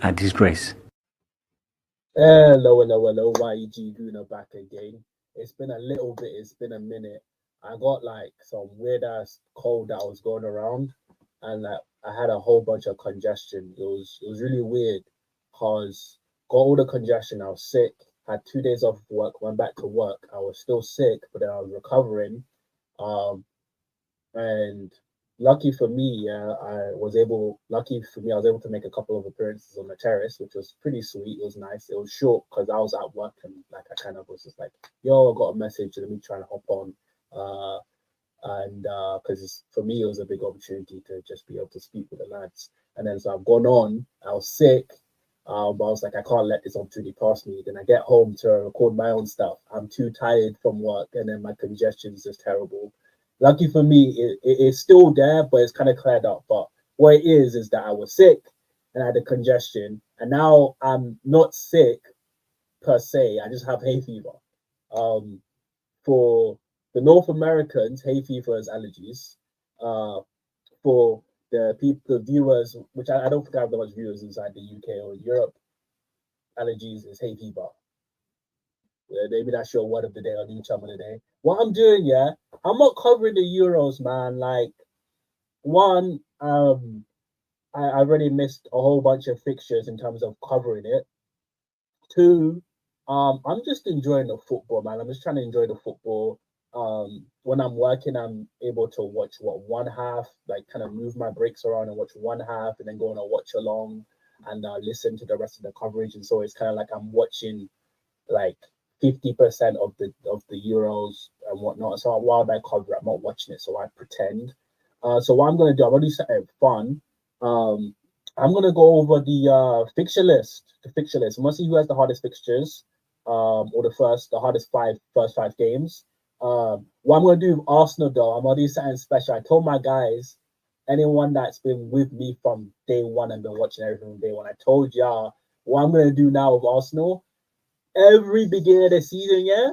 a disgrace. Hello, Gooner back again. It's been a little bit, it's been a minute. I got like some weird ass cold that was going around, and like I had a whole bunch of congestion. It was really weird because got all the congestion. I was sick, had 2 days off work, went back to work. I was still sick, but then I was recovering. Um, and lucky for me, lucky for me, I was able to make a couple of appearances on the terrace, which was pretty sweet. It was nice. It was short because I was at work and like I kind of was just like, yo, I got a message, let me try and hop on. Uh, and because for me, it was a big opportunity to just be able to speak with the lads. And then so I've gone on, I was sick. But I was like, I can't let this opportunity pass me. Then I get home to record my own stuff. I'm too tired from work, and then my congestion is just terrible. Lucky for me, it's still there, but it's kind of cleared up. But what it is that I was sick and I had a congestion, and now I'm not sick per se. I just have hay fever. Um, for the North Americans, hay fever is allergies. Uh, for the viewers, which I don't think I have that much viewers inside the UK or Europe, allergies is hay fever. Maybe that's your word of the day or new term of the day. What I'm doing, yeah, I'm not covering the Euros, man. Like one, I already missed a whole bunch of fixtures in terms of covering it. Two, I'm just enjoying the football, man. I'm just trying to enjoy the football. When I'm working, I'm able to watch one half, like kind of move my breaks around and watch one half, and then go on a watch along and listen to the rest of the coverage. And so it's kind of like I'm watching like 50% of the Euros and whatnot. So while I cover it, I'm not watching it, so I pretend. So what I'm gonna do, I'm gonna do something fun. Um, I'm gonna go over the fixture list. The fixture list. I'm gonna see who has the hardest fixtures, or the hardest first five games. What I'm gonna do with Arsenal though, I'm gonna do something special. I told my guys, anyone that's been with me from day one and been watching everything from day one, I told y'all what I'm gonna do now with Arsenal every beginning of the season, yeah,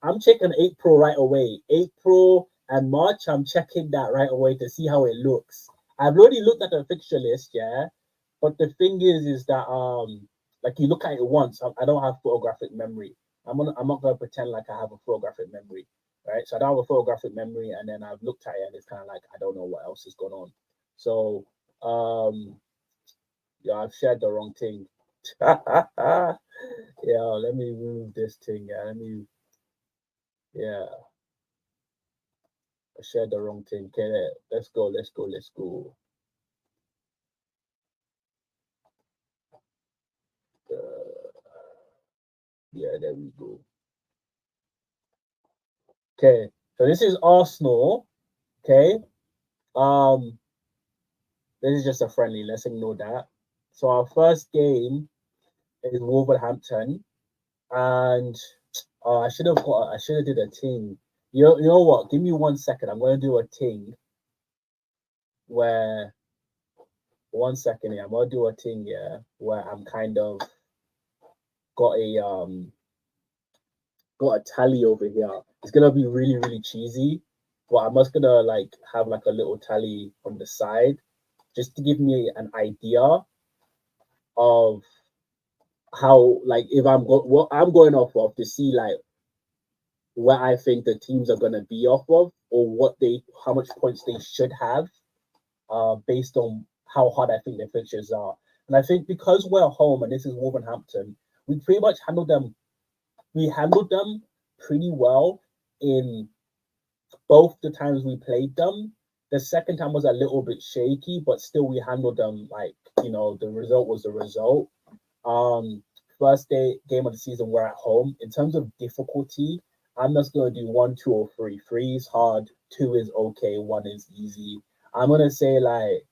I'm checking April right away. April and March, I'm checking that right away to see how it looks. I've already looked at the fixture list, yeah, but the thing is that like you look at it once. I don't have photographic memory. I'm not gonna pretend like I have a photographic memory, right? So I don't have a photographic memory, and then I've looked at it and it's kind of like I don't know what else is going on. So yeah, I've shared the wrong thing. Yeah, let me move this thing. Yeah, yeah, I shared the wrong thing. Okay, let's go. Uh, yeah, there we go. Okay, so this is Arsenal. Okay, um, this is just a friendly. Let's ignore that. So our first game is Wolverhampton, and I should have did a thing. You know what? Give me 1 second. I'm gonna do a thing where 1 second here. I'm gonna do a thing here where I'm kind of got a um got a tally over here. It's gonna be really cheesy, but I'm just gonna like have like a little tally on the side just to give me an idea of how like if what I'm going off of to see like where I think the teams are gonna be off of or how much points they should have based on how hard I think their fixtures are. And I think because we're home and this is Wolverhampton, we pretty much handled them pretty well in both the times we played them. The second time was a little bit shaky, but still we handled them like the result was the result. Um, First day game of the season, we're at home. In terms of difficulty, I'm just gonna do one, two, or three. Three is hard, two is okay, one is easy. I'm gonna say like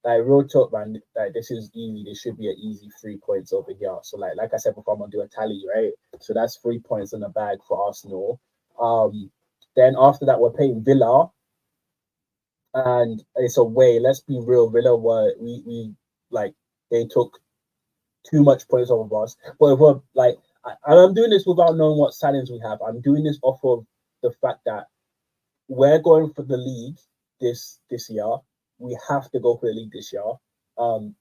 real talk, man. Like this is easy. This should be an easy 3 points over here. So like I said before, I'm gonna do a tally, right? So that's 3 points in the bag for Arsenal. Um, then after that, we're playing Villa, and it's away. Let's be real, Villa were we like they took too much points off of us. But if we're like, I'm doing this without knowing what signings we have. I'm doing this off of the fact that we're going for the league this year. We have to go for the league this year.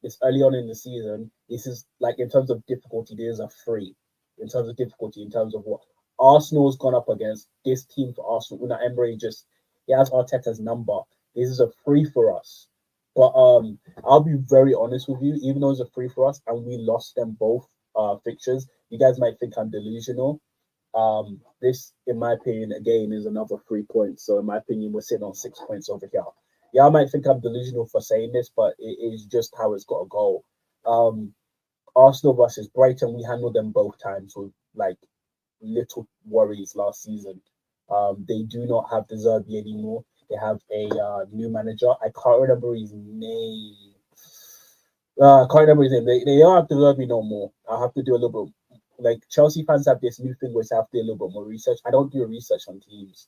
It's early on in the season. This is like in terms of difficulty, there's a free. In terms of difficulty, in terms of what Arsenal's gone up against, this team for Arsenal, Una Emery just he has Arteta's number. This is a free for us. But I'll be very honest with you, even though it's a free for us and we lost them both fixtures, you guys might think I'm delusional. This, in my opinion, again is another 3 points. So in my opinion, we're sitting on 6 points over here. Yeah, I might think I'm delusional for saying this, but it is just how it's got to go. Arsenal versus Brighton, we handled them both times with like little worries last season. They do not have the Zerbi anymore. They have a new manager. I can't remember his name. I can't remember his name. They don't have the Zerbi no more. I'll have to do a little bit. Like Chelsea fans have this new thing where they have to do a little bit more research. I don't do research on teams.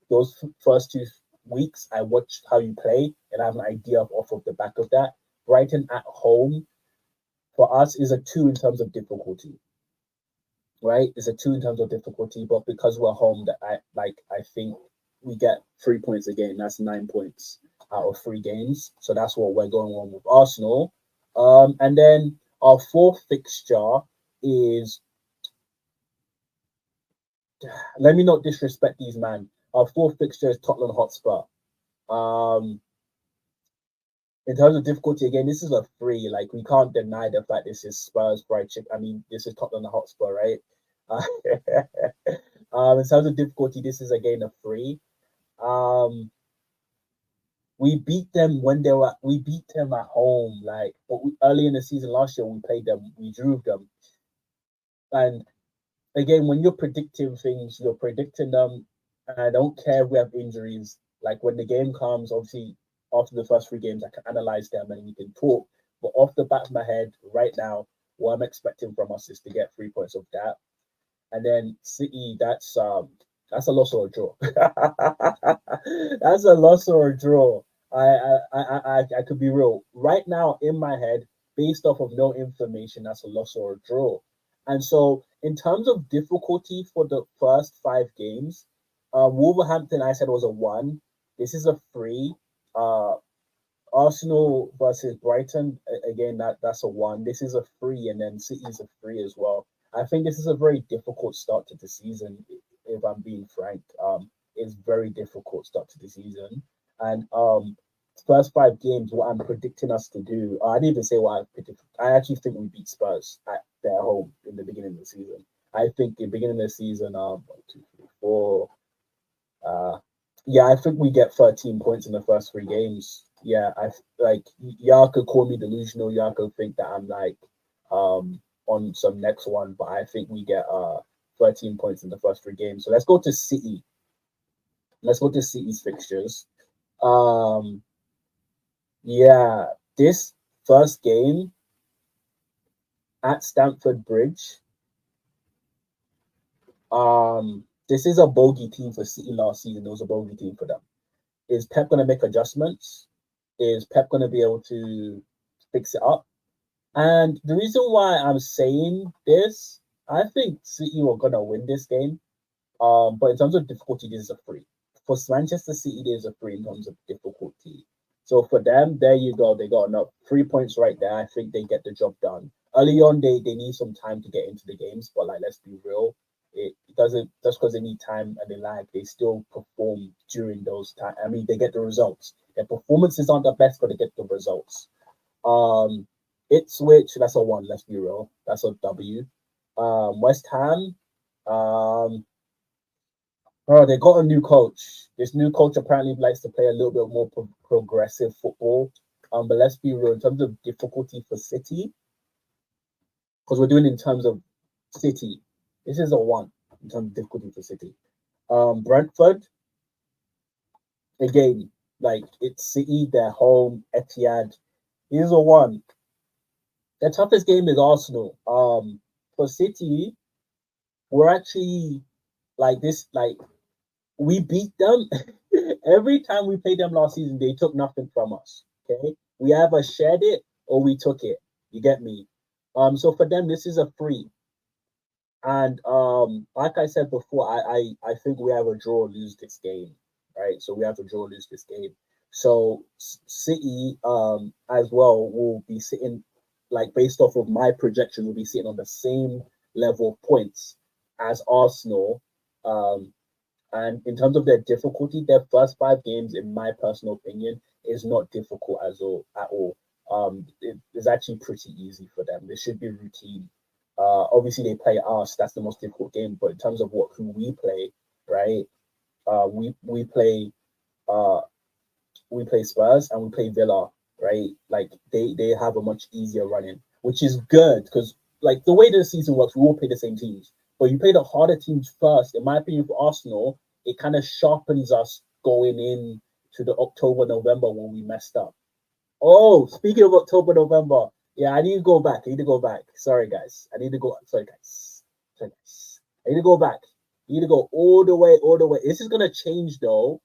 Those first 2 weeks, I watched how you play and I have an idea off of the back of that. Brighton at home for us is a 2 in terms of difficulty, right? It's a 2 in terms of difficulty, but because we're home, that I think we get 3 points again. That's 9 points out of 3 games. So that's what we're going on with Arsenal. And then our fourth fixture is, let me not disrespect these man. Our fourth fixture is Tottenham Hotspur. In terms of difficulty, again, this is a 3. Like we can't deny the fact this is Spurs fried chicken. I mean, this is Tottenham Hotspur, right? In terms of difficulty, this is again a 3. We beat them when we beat them at home. Like, but early in the season last year, we played them, we drew them, and again, when you're predicting things, you're predicting them. And I don't care if we have injuries. Like when the game comes, obviously after the first 3 games, I can analyze them and we can talk. But off the back of my head, right now, what I'm expecting from us is to get 3 points of that. And then City, that's a loss or a draw. That's a loss or a draw. I could be real. Right now, in my head, based off of no information, that's a loss or a draw. And so, in terms of difficulty for the first 5 games, Wolverhampton, I said was a 1. This is a 3. Arsenal versus Brighton, again, that's a 1. This is a 3, and then City's a 3 as well. I think this is a very difficult start to the season, if I'm being frank. It's very difficult start to the season. And first 5 games, what I'm predicting us to do, I didn't even say what I predicted. I actually think we beat Spurs at their home in the beginning of the season. I think in the beginning of the season, 1, 2, 3, 4. Yeah, I think we get 13 points in the first 3 games. Yeah, I like y'all could call me delusional. Y'all could think that I'm like on some next one, but I think we get 13 points in the first 3 games. So let's go to City. Let's go to City's fixtures. Yeah, this first game at Stamford Bridge. This is a bogey team for City last season. It was a bogey team for them. Is Pep going to make adjustments? Is Pep going to be able to fix it up? And the reason why I'm saying this, I think City were going to win this game. But in terms of difficulty, this is a 3. For Manchester City, there's a 3 in terms of difficulty. So for them, there you go. They got enough 3 points right there. I think they get the job done. Early on, they need some time to get into the games, but like let's be real, it doesn't just because they need time and they lag, they still perform during those times. I mean, they get the results. Their performances aren't the best, but they get the results. Ipswich, that's a 1. Let's be real, that's a W. West Ham, oh, they got a new coach. This new coach apparently likes to play a little bit more progressive football. But let's be real, in terms of difficulty for City, because we're doing in terms of City, this is a 1 in terms of difficulty for City. Brentford, again, like it's City, their home, Etihad. Here's a 1. Their toughest game is Arsenal. For City, we're actually like this, like we beat them. Every time we played them last season, they took nothing from us. Okay, we either shared it or we took it. You get me? So for them, this is a 3. And like I said before, I think we have a draw or lose this game, right? So we have a draw or lose this game. So City as well will be sitting, like based off of my projection, will be sitting on the same level of points as Arsenal. Um, and in terms of their difficulty, their first 5 games, in my personal opinion, is not difficult at all. It is actually pretty easy for them. This should be routine. Obviously they play us. That's the most difficult game. But in terms of who we play, right? Uh, we play Spurs and we play Villa, right? Like they have a much easier running, which is good because like the way the season works, we all play the same teams, but you play the harder teams first. In my opinion, for Arsenal, it kind of sharpens us going in to the October November when we messed up. Oh, speaking of October November, yeah, I need to go back. I need to go back. Sorry guys, I need to go. Sorry guys. Sorry guys. I need to go back. You need to go all the way. This is gonna change though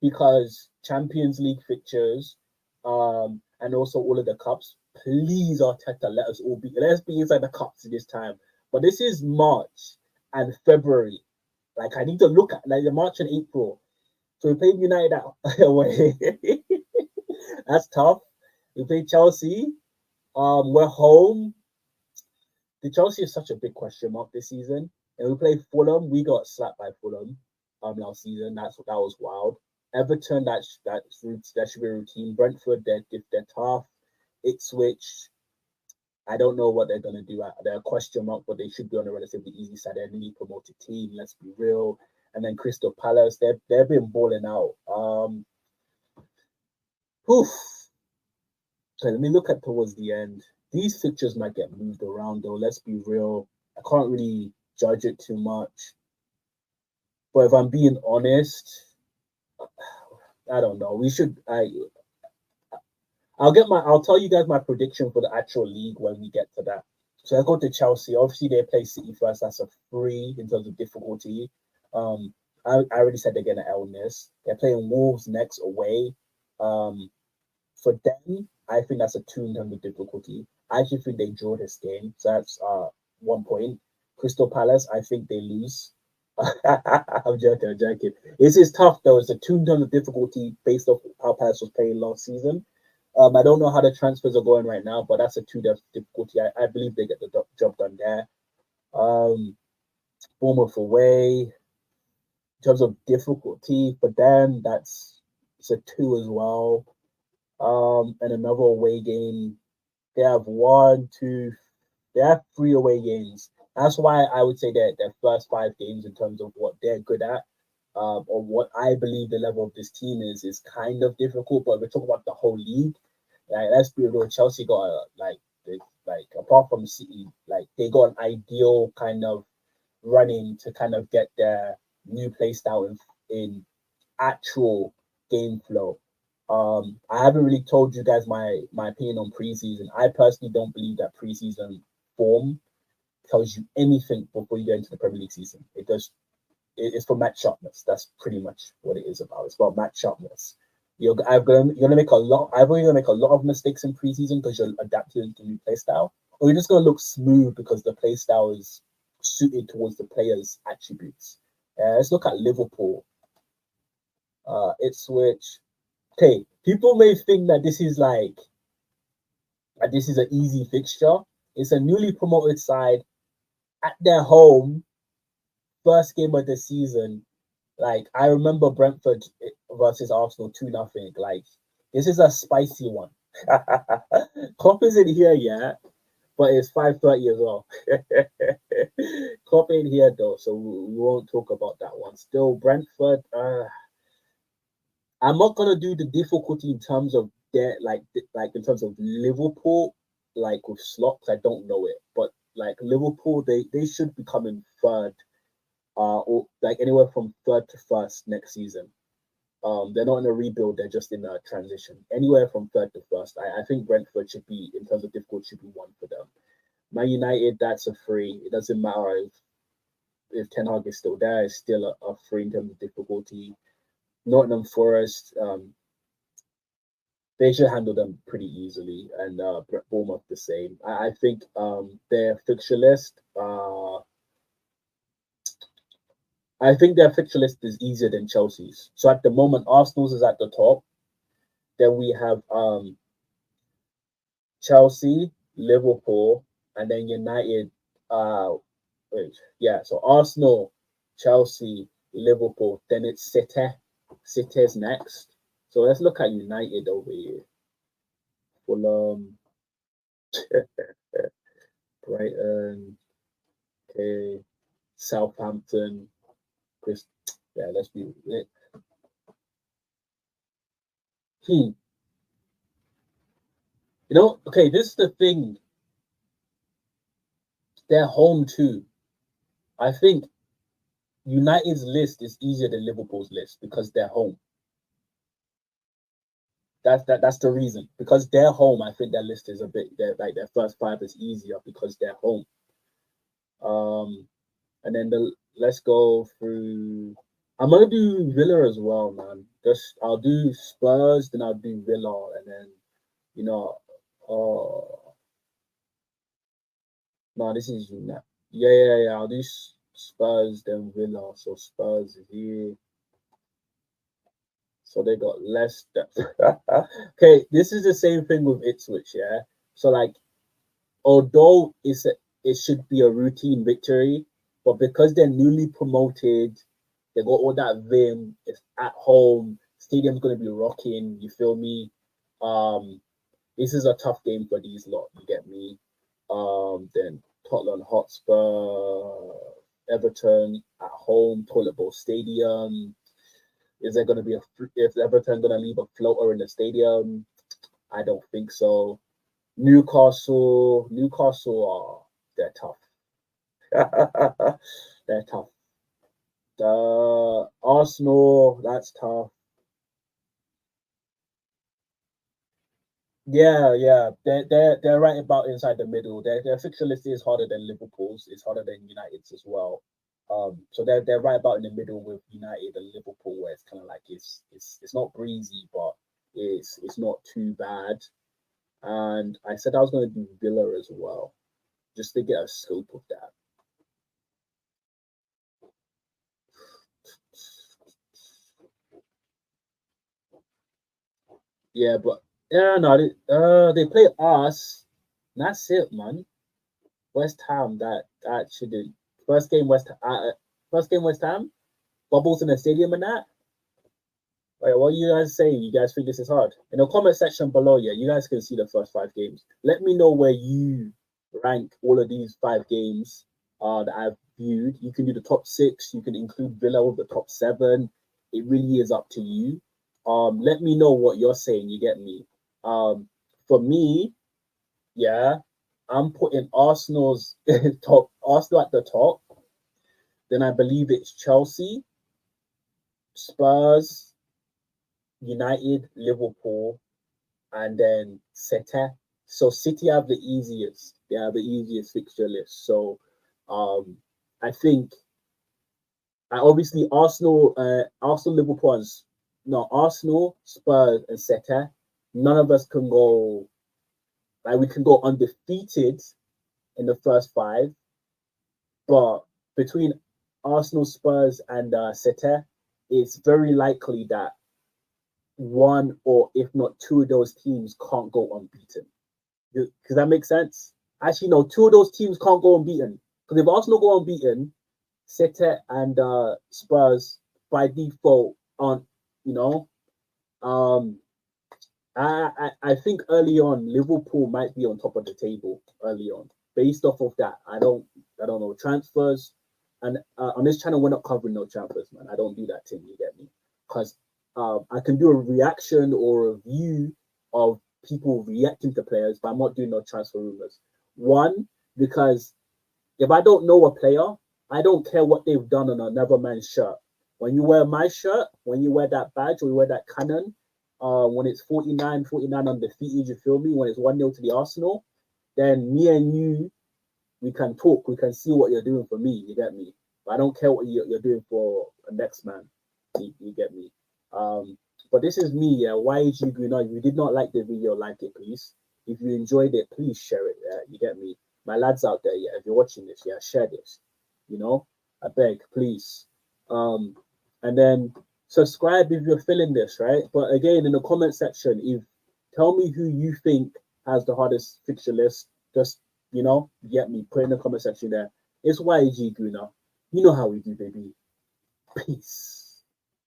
because Champions League fixtures, and also all of the cups. Please, Arteta, let us be inside the cups this time. But this is March and February. Like I need to look at like the March and April. So we played United away. That's tough. We played Chelsea. We're home. The Chelsea is such a big question mark this season. And we played Fulham. We got slapped by Fulham last season. That was wild. Everton, that should be a routine. Brentford, they're tough. Ipswich, I don't know what they're gonna do. They're a question mark, but they should be on a relatively easy side. They're a newly promoted team. Let's be real. And then Crystal Palace, they've been balling out. Oof. So let me look at towards the end. These fixtures might get moved around though. Let's be real. I can't really judge it too much. But if I'm being honest, I don't know. I'll tell you guys my prediction for the actual league when we get to that. So let's go to Chelsea. Obviously they play City first. That's a free in terms of difficulty. I already said they're gonna L this. They're playing Wolves next away. For them, I think that's a 2 in terms of difficulty. I actually think they draw this game, so that's 1 point. Crystal Palace, I think they lose. I'm joking, I'm joking. This is tough though. It's a 2 in terms of difficulty based off how Palace was playing last season. I don't know how the transfers are going right now, but that's a 2 difficulty. I believe they get the job done there. Bournemouth away. In terms of difficulty for them, it's a 2 as well. And another away game. They have one, two, they have 3 away games. That's why I would say that their first 5 games, in terms of what they're good at, or what I believe the level of this team is kind of difficult. But we're talking about the whole league. Like, let's be real, Chelsea got like apart from City, like they got an ideal kind of running to kind of get their new play style in actual game flow. I haven't really told you guys my opinion on preseason. I personally don't believe that preseason form tells you anything before you get into the Premier League season. It's for match sharpness. That's pretty much what it is about. It's about match sharpness. You're gonna make a lot. Either you're gonna make a lot of mistakes in preseason because you're adapting to the new play style, or you're just gonna look smooth because the play style is suited towards the player's attributes. Let's look at Liverpool. Ipswich. Okay, people may think that this is an easy fixture. It's a newly promoted side at their home, first game of the season. Like I remember Brentford versus Arsenal 2-0. Like this is a spicy one. Klopp isn't here yet, but it's 5:30 as well. Klopp ain't here though, so we won't talk about that one. Still, Brentford. I'm not gonna do the difficulty in terms of their like in terms of Liverpool, like with slots. I don't know it, but like Liverpool, they should be coming third, or like anywhere from third to first next season. They're not in a rebuild; they're just in a transition. Anywhere from third to first. I think Brentford should be in terms of difficulty should be one for them. Man United, that's a free. It doesn't matter if Ten Hag is still there; it's still a free in terms of difficulty. Nottingham Forest, they should handle them pretty easily, and Bournemouth the same. I think their fixture list. I think their fixture list is easier than Chelsea's. So at the moment, Arsenal's is at the top. Then we have Chelsea, Liverpool, and then United. Wait, yeah. So Arsenal, Chelsea, Liverpool. Then it's City. City's next. So let's look at United over here. Fulham, Brighton, okay, Southampton. Chris, yeah, let's be it. Hmm. You know, okay, this is the thing. They're home too. I think United's list is easier than Liverpool's list because they're home. That's the reason. Because they're home, I think their list is a bit like their first five is easier because they're home. And then let's go through. I'm gonna do Villa as well, man. Just I'll do Spurs, then I'll do Villa, and then you know, uh, no, this is United. Yeah. I'll do Spurs, then Villa. So Spurs is here. So they got Leicester. Okay, this is the same thing with Ipswich, yeah. So like, although it should be a routine victory, but because they're newly promoted, they got all that vim. It's at home. Stadium's gonna be rocking. You feel me? Um, this is a tough game for these lot. You get me? Then Tottenham Hotspur, Everton at home, Toilet Bowl Stadium. Is there going to be is Everton going to leave a floater in the stadium? I don't think so. Newcastle are they're tough. They're tough. Arsenal, that's tough. Yeah. They're right about inside the middle. Their fixture list is harder than Liverpool's. It's harder than United's as well. So they're right about in the middle with United and Liverpool, where it's kind of like it's not breezy, but it's not too bad. And I said I was going to do Villa as well, just to get a scope of that. Yeah, but yeah, no, they play us. That's it, man. West Ham. That shouldn't. First game West Ham. Bubbles in the stadium and that. Wait, what are you guys saying? You guys think this is hard? In the comment section below, yeah, you guys can see the first five games. Let me know where you rank all of these five games that I've viewed. You can do the top six. You can include Villa with the top seven. It really is up to you. Let me know what you're saying. You get me? For me, yeah, I'm putting Arsenal's top. Arsenal at the top. Then I believe it's Chelsea, Spurs, United, Liverpool, and then City. So City have the easiest. They have the easiest fixture list. So I think I obviously Arsenal, Liverpool, and no Arsenal, Spurs, and City. None of us can go like we can go undefeated in the first five, but between Arsenal, Spurs, and City, it's very likely that one or if not two of those teams can't go unbeaten. Does that make sense? Actually, no, two of those teams can't go unbeaten. Because if Arsenal go unbeaten, City and Spurs by default aren't, you know. Um, I think early on Liverpool might be on top of the table early on. Based off of that, I don't know transfers, and on this channel we're not covering no transfers, man. I don't do that thing. You get me? Because I can do a reaction or a view of people reacting to players, but I'm not doing no transfer rumors. One, because if I don't know a player, I don't care what they've done on another man's shirt. When you wear my shirt, when you wear that badge or you wear that cannon, when it's 49 undefeated, you feel me? When it's 1-0 to the Arsenal, then me and you, we can talk. We can see what you're doing for me. You get me? But I don't care what you're doing for a next man. You get me? But this is me, yeah. Yeggooner. If you did not like the video, like it, please. If you enjoyed it, please share it. Yeah, you get me? My lads out there, yeah. If you're watching this, yeah, share this. You know, I beg, please. And then Subscribe if you're feeling this, right? But again, in the comment section, if tell me who you think has the hardest fixture list. Just get me. Put in the comment section there. It's YG Gooner. You know how we do, baby. Peace.